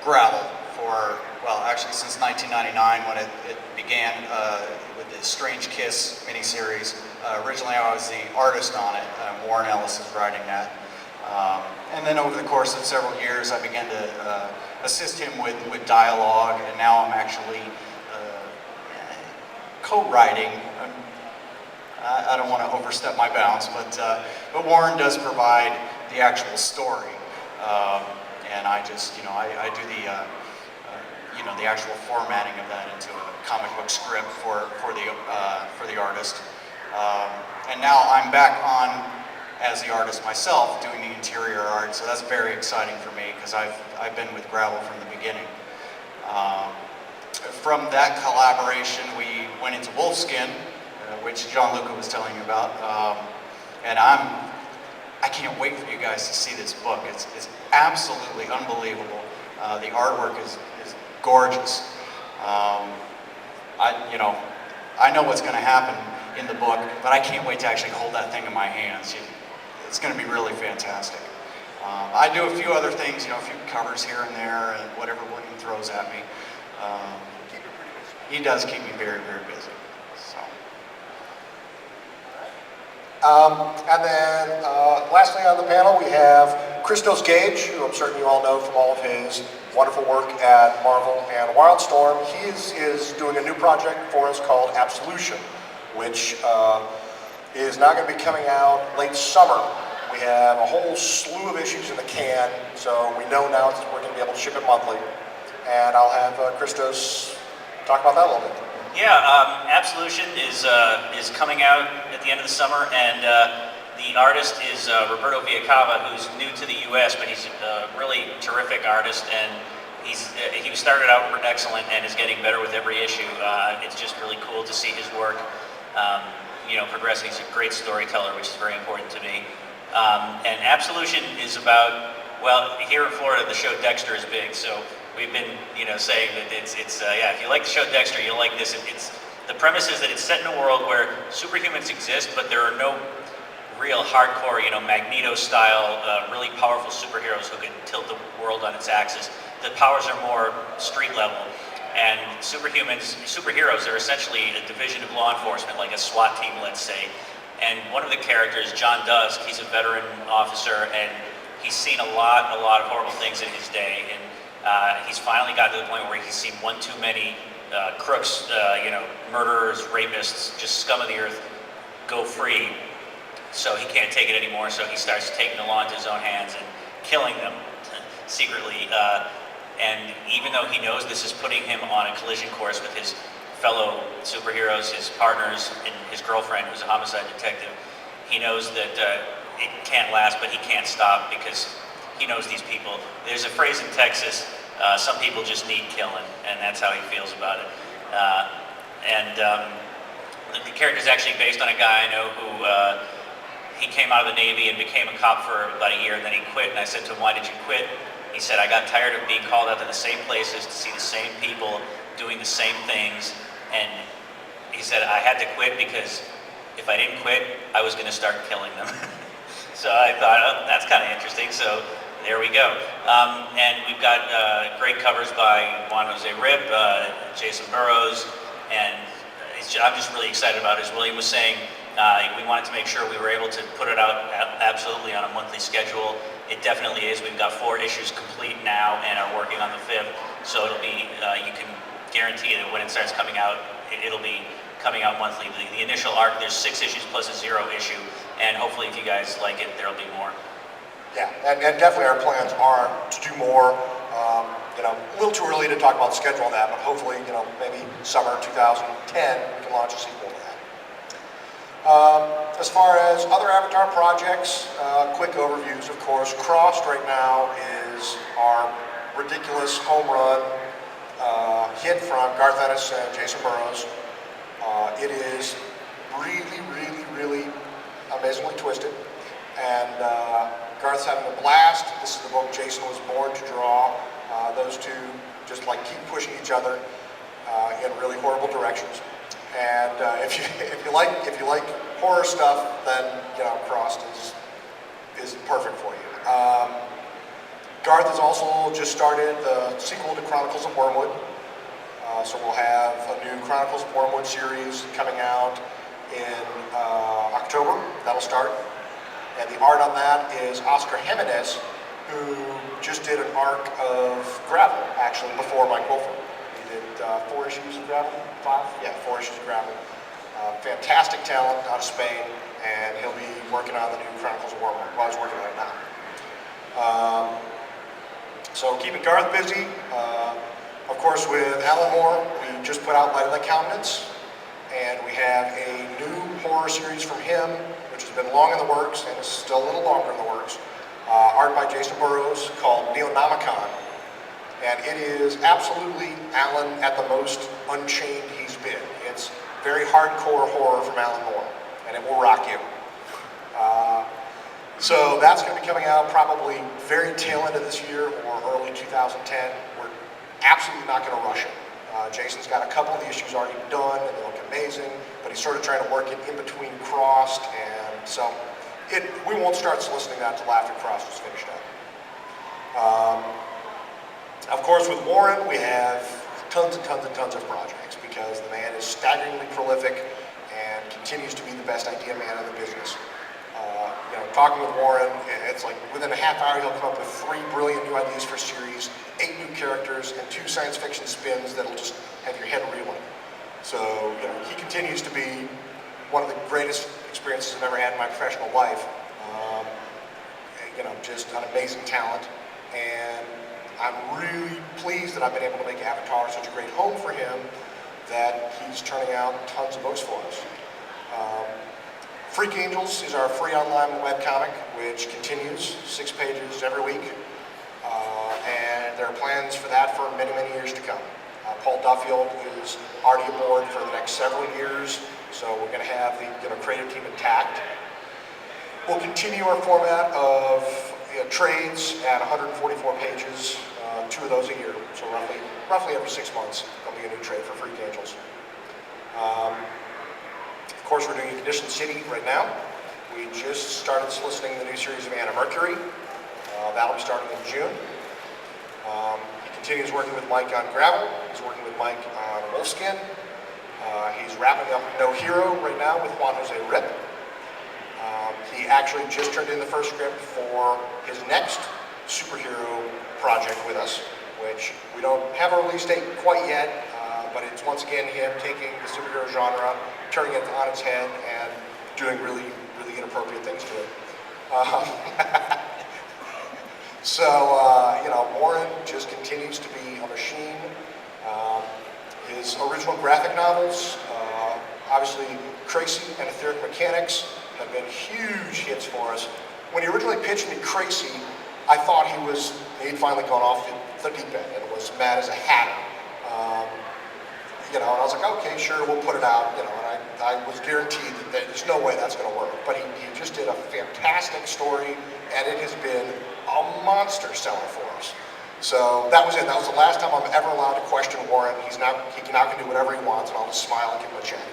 Gravel for, well, actually since 1999 when it began with the Strange Kiss miniseries. Originally I was the artist on it. Warren Ellis is writing that. And then over the course of several years I began to assist him with dialogue, and now I'm actually co-writing. I don't want to overstep my bounds, but Warren does provide the actual story, and I just, I do the actual formatting of that into a comic book script for the artist. And now I'm back on as the artist myself, doing the interior art, so that's very exciting for me because I've been with Gravel from the beginning. From that collaboration, we went into Wolfskin, which Gianluca was telling you about, and I can't wait for you guys to see this book. It's absolutely unbelievable. The artwork is gorgeous. I know what's going to happen in the book, but I can't wait to actually hold that thing in my hands. It's going to be really fantastic. I do a few other things, a few covers here and there, and whatever William throws at me. He does keep me very, very busy. So. And then lastly on the panel we have Christos Gage, who I'm certain you all know from all of his wonderful work at Marvel and Wildstorm. He is doing a new project for us called Absolution, which is now going to be coming out late summer. We have a whole slew of issues in the can, so we know now that we're going to be able to ship it monthly. And I'll have Christos talk about that a little bit. Yeah, Absolution is coming out at the end of the summer, and the artist is Roberto Villacava, who's new to the U.S., but he's a really terrific artist, and he started out excellent and is getting better with every issue. It's just really cool to see his work, progressing. He's a great storyteller, which is very important to me. And Absolution is about, well, here in Florida, the show Dexter is big, so we've been, saying that it's if you like the show Dexter, you'll like this. The premise is that it's set in a world where superhumans exist, but there are no real hardcore, Magneto-style, really powerful superheroes who can tilt the world on its axis. The powers are more street level. And superheroes are essentially a division of law enforcement, like a SWAT team, let's say. And one of the characters, John Dusk, he's a veteran officer, and he's seen a lot of horrible things in his day. And he's finally got to the point where he's seen one too many crooks, murderers, rapists, just scum of the earth, go free. So he can't take it anymore, so he starts taking the law into his own hands and killing them secretly. And even though he knows this is putting him on a collision course with his fellow superheroes, his partners, and his girlfriend, who's a homicide detective, he knows that it can't last, but he can't stop because he knows these people. There's a phrase in Texas, some people just need killing, and that's how he feels about it. The character is actually based on a guy I know who he came out of the Navy and became a cop for about a year, and then he quit, and I said to him, why did you quit? He said, I got tired of being called out to the same places to see the same people doing the same things, and he said, I had to quit because if I didn't quit, I was going to start killing them. So I thought, oh, that's kind of interesting, so there we go. And we've got great covers by Juan Jose Rip, Jason Burrows, and I'm just really excited about it. As William was saying, we wanted to make sure we were able to put it out absolutely on a monthly schedule. It definitely is. We've got 4 issues complete now and are working on the 5th. So it'll be, you can guarantee that when it starts coming out, it'll be coming out monthly. The initial arc, there's 6 issues plus a 0 issue. And hopefully if you guys like it, there'll be more. Yeah, and definitely our plans are to do more. A little too early to talk about the schedule on that, but hopefully, maybe summer 2010, we can launch a sequel to that. As far as other Avatar projects, quick overviews, of course. Crossed right now is our ridiculous home run hit from Garth Ennis and Jason Burrows. It is really amazingly twisted, and Garth's having a blast. This is the book Jason was born to draw. Those two just keep pushing each other in really horrible directions. And if you like horror stuff, then Crossed is perfect for you. Garth has also just started the sequel to Chronicles of Wormwood. So we'll have a new Chronicles of Wormwood series coming out in October. That'll start. And the art on that is Oscar Jimenez, who just did an arc of Gravel, actually, before Mike Wolford. He did 4 issues of Gravel? 5? Yeah, 4 issues of Gravel. Fantastic talent out of Spain, and he'll be working on the new Chronicles of Wormwood. Well, he's working on it now. So keeping Garth busy. Of course, with Alan Moore, we just put out Light of the Countenance, and we have a new horror series from him, which has been long in the works and is still a little longer in the works. Art by Jason Burrows, called Neonomicon. And it is absolutely Alan at the most unchained he's been. It's very hardcore horror from Alan Moore, and it will rock you. So that's going to be coming out probably very tail end of this year or early 2010. We're absolutely not going to rush it. Jason's got a couple of the issues already done, and they look amazing, but he's sort of trying to work it in between Crossed, and so we won't start soliciting that until after Crossed is finished up. Of course, with Warren, we have tons and tons and tons of projects because the man is staggeringly prolific and continues to be the best idea man in the business. Talking with Warren, it's like within a half hour he'll come up with 3 brilliant new ideas for a series, 8 new characters, and 2 science fiction spins that'll just have your head reeling. So, he continues to be one of the greatest experiences I've ever had in my professional life. Just an amazing talent, and I'm really pleased that I've been able to make Avatar such a great home for him that he's turning out tons of books for us. Freak Angels is our free online webcomic, which continues 6 pages every week, and there are plans for that for many, many years to come. Paul Duffield is already aboard for the next several years, so we're going to have the creative team intact. We'll continue our format of trades at 144 pages, 2 of those a year, so roughly every 6 months there'll be a new trade for Freak Angels. Of course, we're doing Condition City right now. We just started soliciting the new series of Anna Mercury. That'll be starting in June. He continues working with Mike on Gravel. He's working with Mike on Wolfskin. He's wrapping up No Hero right now with Juan Jose Rip. He actually just turned in the first script for his next superhero project with us, which we don't have a release date quite yet, but it's once again him taking the superhero genre, turning it on its head, and doing really, really inappropriate things to it. Warren just continues to be a machine. His original graphic novels, obviously Tracy and Etheric Mechanics, have been huge hits for us. When he originally pitched me Tracy, I thought he'd finally gone off the deep end and was mad as a hatter. And I was like, okay, sure, we'll put it out, and I was guaranteed that there's no way that's going to work. But he just did a fantastic story, and it has been a monster seller for us. So that was it. That was the last time I'm ever allowed to question Warren. He now can do whatever he wants, and I'll just smile and give him a check.